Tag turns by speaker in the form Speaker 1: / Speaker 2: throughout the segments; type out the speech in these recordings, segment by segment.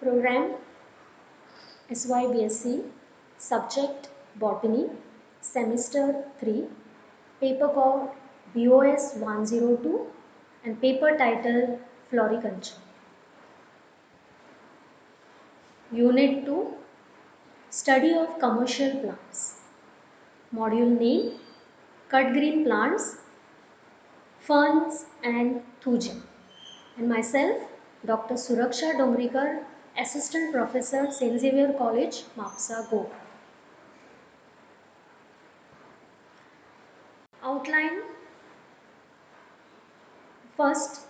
Speaker 1: Program SYBSc, subject Botany, semester 3, paper called BOS 102 and paper title Floriculture. Unit 2, Study of Commercial Plants. Module name, Cut Green Plants, Ferns and Thuja. And myself, Dr. Suraksha Dongrikar, Assistant Professor, St. Xavier College, Mapsa, Goa. Outline. First,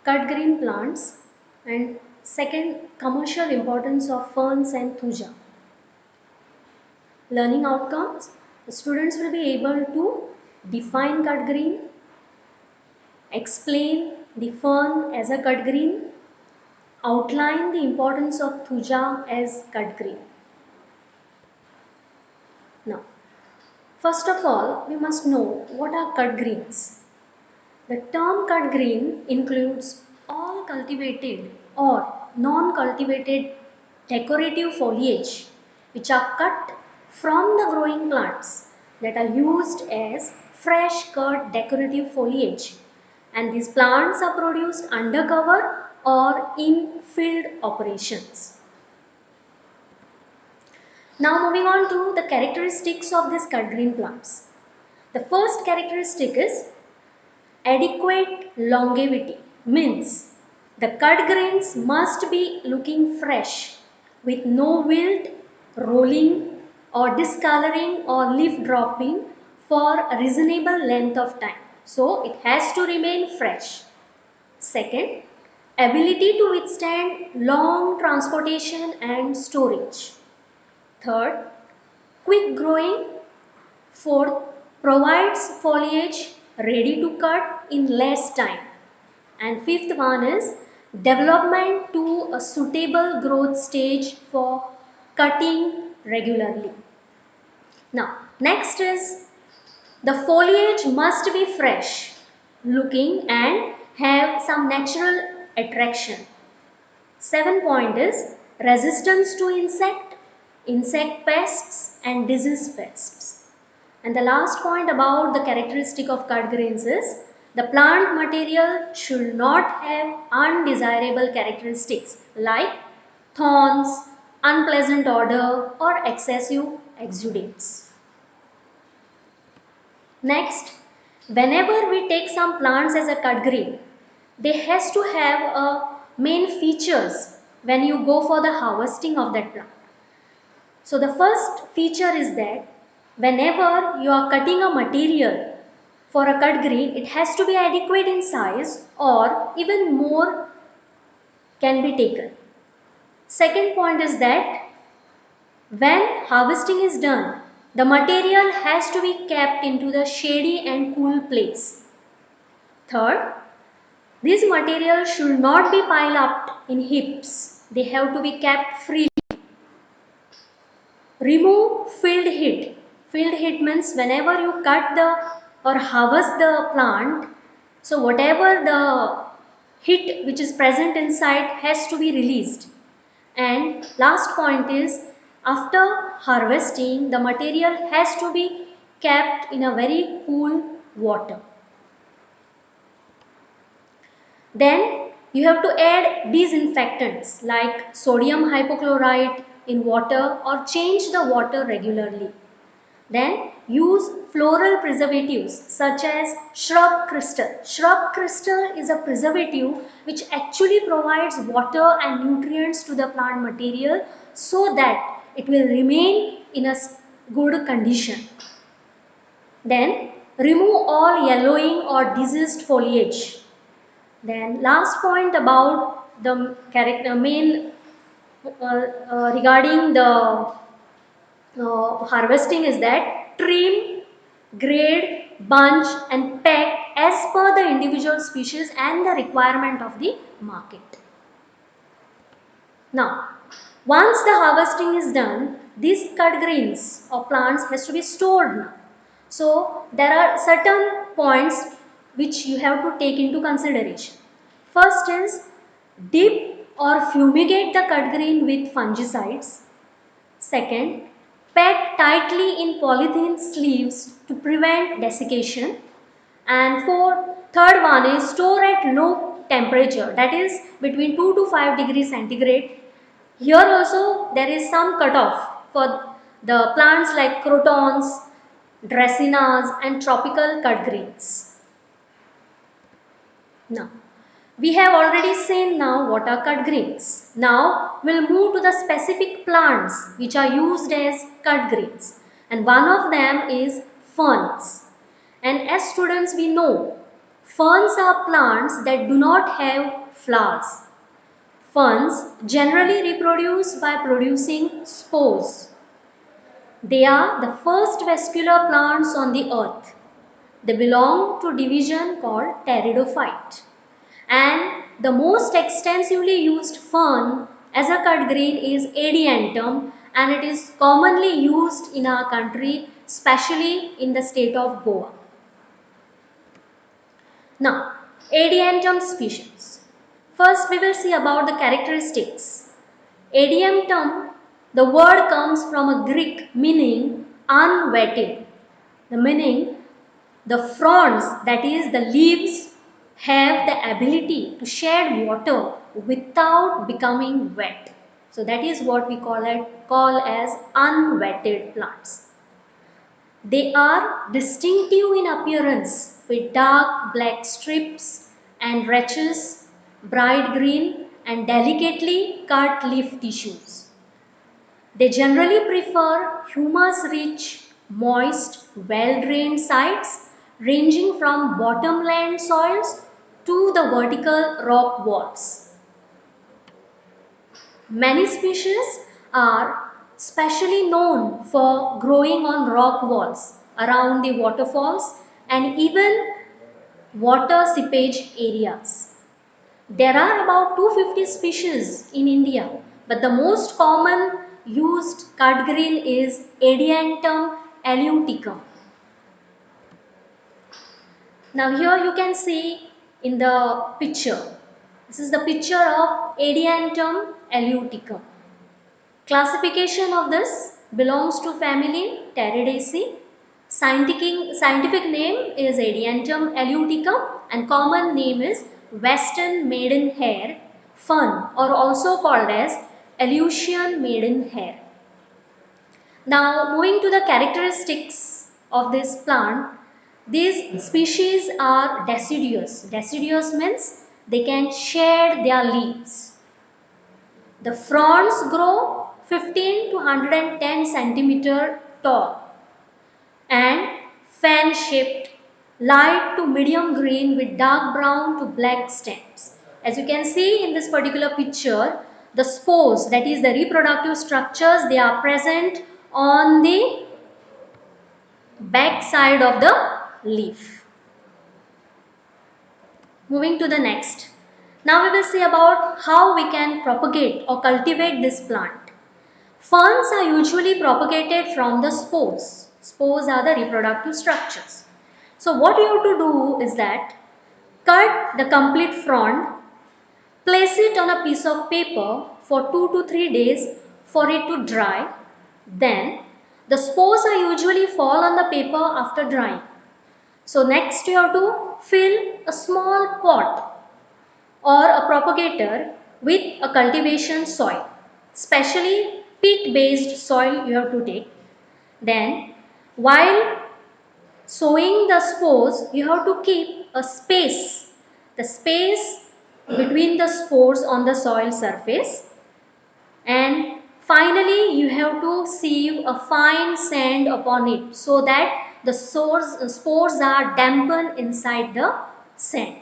Speaker 1: cut green plants, and second, commercial importance of ferns and thuja. Learning outcomes, the students will be able to define cut green, explain the fern as a cut green, outline the importance of thuja as cut green. Now, first of all, we must know what are cut greens. The term cut green includes all cultivated or non-cultivated decorative foliage which are cut from the growing plants that are used as fresh cut decorative foliage, and these plants are produced under cover or in field operations. Now moving on to the characteristics of these cut green plants. The first characteristic is adequate longevity, means the cut grains must be looking fresh with no wilt, rolling or discoloring or leaf dropping for a reasonable length of time. So it has to remain fresh. Second, ability to withstand long transportation and storage. Third, quick growing. Fourth, provides foliage ready to cut in less time. And fifth one is development to a suitable growth stage for cutting regularly. Now, next is the foliage must be fresh looking and have some natural attraction. 7th point is resistance to insect pests and disease pests. And the last point about the characteristic of cut greens is the plant material should not have undesirable characteristics like thorns, unpleasant odor or excessive exudates. Next, whenever we take some plants as a cut green, they has to have a main features when you go for the harvesting of that plant. So the first feature is that whenever you are cutting a material for a cut green, it has to be adequate in size or even more can be taken. Second point is that when harvesting is done, the material has to be kept into the shady and cool place. Third, these materials should not be piled up in heaps. They have to be kept freely. Remove field heat. Field heat means whenever you cut the or harvest the plant, so whatever the heat which is present inside has to be released. And last point is after harvesting, the material has to be kept in a very cool water. Then you have to add disinfectants like sodium hypochlorite in water or change the water regularly. Then use floral preservatives such as shrub crystal. Shrub crystal is a preservative which actually provides water and nutrients to the plant material so that it will remain in a good condition. Then remove all yellowing or diseased foliage. Then last point about the main regarding the harvesting is that trim, grade, bunch and pack as per the individual species and the requirement of the market. Now, once the harvesting is done, these cut greens of plants has to be stored now. So, there are certain points which you have to take into consideration. First is deep or fumigate the cut green with fungicides. Second, pack tightly in polythene sleeves to prevent desiccation. And third one is store at low temperature, that is between 2 to 5 degrees centigrade. Here also there is some cutoff for the plants like crotons, dracaenas and tropical cut greens. Now, we have already seen now what are cut greens. Now, we'll move to the specific plants which are used as cut greens. And one of them is ferns. And as students we know, ferns are plants that do not have flowers. Ferns generally reproduce by producing spores. They are the first vascular plants on the earth. They belong to division called pteridophyte. And the most extensively used fern as a cut green is Adiantum, and it is commonly used in our country, especially in the state of Goa. Now, Adiantum species. First we will see about the characteristics. Adiantum, the word comes from a Greek meaning unwetted. The meaning, the fronds, that is the leaves, have the ability to shed water without becoming wet. So that is what we call as unwetted plants. They are distinctive in appearance with dark black strips and rachis, bright green and delicately cut leaf tissues. They generally prefer humus-rich, moist, well-drained sites ranging from bottomland soils to the vertical rock walls. Many species are specially known for growing on rock walls around the waterfalls and even water seepage areas. There are about 250 species in India, but the most common used cut green is Adiantum eluticum. Now here you can see in the picture, this is the picture of Adiantum eluticum. Classification of this belongs to family Pteridaceae. Scientific name is Adiantum eluticum and common name is Western maidenhair fern, or also called as Aleutian maidenhair. Now moving to the characteristics of this plant, these species are deciduous. Deciduous means they can shed their leaves. The fronds grow 15 to 110 centimeter tall and fan shaped, light to medium green with dark brown to black stems. As you can see in this particular picture, the spores, that is the reproductive structures, they are present on the back side of the leaf. Moving to the next. Now we will see about how we can propagate or cultivate this plant. Ferns are usually propagated from the spores. Spores are the reproductive structures. So what you have to do is that cut the complete frond, place it on a piece of paper for 2 to 3 days for it to dry. Then the spores are usually fall on the paper after drying. So next you have to fill a small pot or a propagator with a cultivation soil, especially peat based soil you have to take. Then while sowing the spores, you have to keep a space, the space between the spores on the soil surface, and finally you have to sieve a fine sand upon it so that the spores are dampened inside the sand.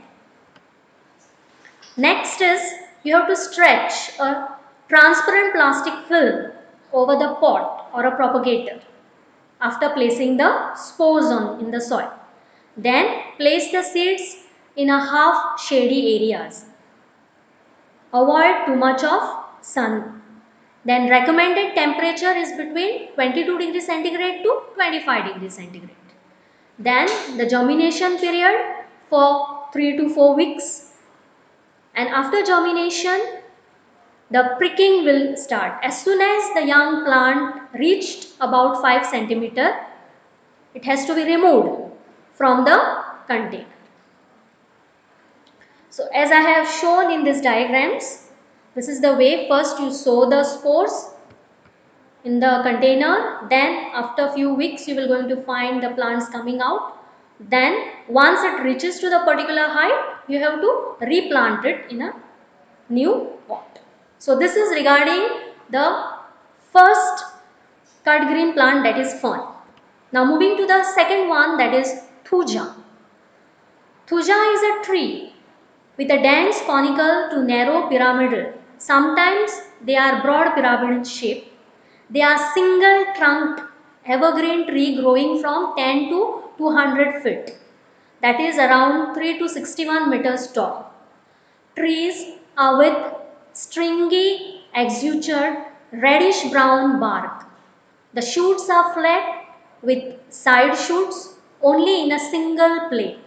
Speaker 1: Next is you have to stretch a transparent plastic film over the pot or a propagator after placing the spores in the soil. Then place the seeds in a half shady areas. Avoid too much of sun. Then recommended temperature is between 22 degrees centigrade to 25 degrees centigrade. Then the germination period for 3 to 4 weeks. And after germination, the pricking will start. As soon as the young plant reached about 5 centimeter, it has to be removed from the container. So as I have shown in these diagrams, this is the way. First you sow the spores in the container, then after a few weeks you will going to find the plants coming out. Then once it reaches to the particular height, you have to replant it in a new pot. So this is regarding the first cut green plant, that is fern. Now moving to the second one, that is thuja. Thuja is a tree with a dense conical to narrow pyramidal. Sometimes they are broad pyramidal shape. They are single trunked evergreen tree growing from 10 to 200 feet. That is around 3 to 61 meters tall. Trees are with stringy, exudated, reddish brown bark. The shoots are flat with side shoots only in a single plane.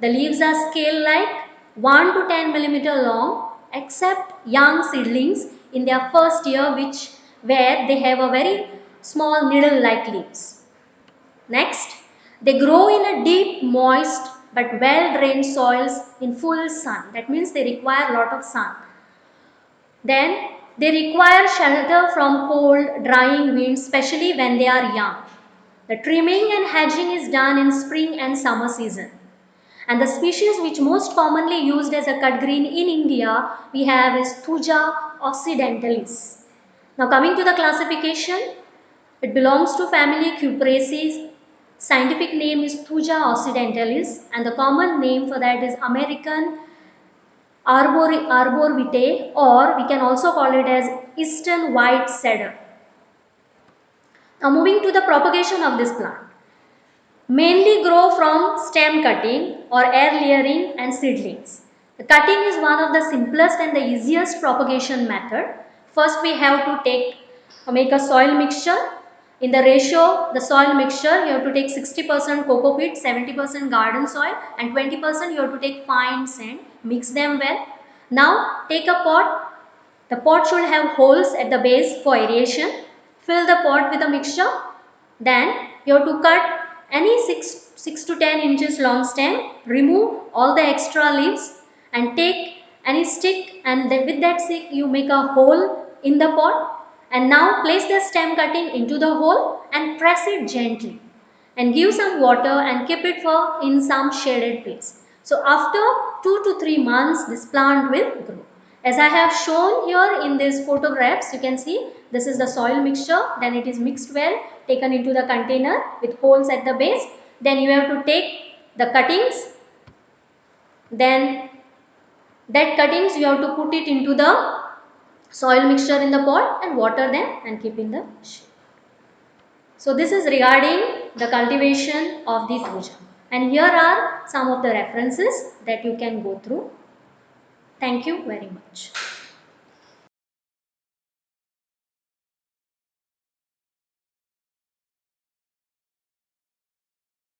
Speaker 1: The leaves are scale-like, 1 to 10 millimeter long, except young seedlings in their first year, where they have a very small needle-like leaves. Next, they grow in a deep, moist but well-drained soils in full sun. That means they require a lot of sun. Then they require shelter from cold, drying winds, especially when they are young. The trimming and hedging is done in spring and summer season. And the species which most commonly used as a cut green in India we have is Thuja occidentalis. Now coming to the classification, it belongs to family Cupraceae. Scientific name is Thuja occidentalis and the common name for that is American arbor vitae, or we can also call it as eastern white cedar. Now moving to the propagation of this plant. Mainly grow from stem cutting or air layering and seedlings. The cutting is one of the simplest and the easiest propagation method. First we have to make a soil mixture. In the ratio, the soil mixture, you have to take 60% coco peat, 70% garden soil and 20% you have to take fine sand. Mix them well. Now take a pot. The pot should have holes at the base for aeration. Fill the pot with a mixture. Then you have to cut any 6 to 10 inches long stem, remove all the extra leaves and take any stick, and then with that stick you make a hole in the pot, and now place the stem cutting into the hole and press it gently and give some water and keep it for in some shaded place. So after 2 to 3 months this plant will grow. As I have shown here in these photographs, you can see this is the soil mixture, then it is mixed well, taken into the container with holes at the base. Then you have to take the cuttings, then that cuttings you have to put it into the soil mixture in the pot and water them and keep in the shade. So this is regarding the cultivation of the thuja. And here are some of the references that you can go through. Thank you very much.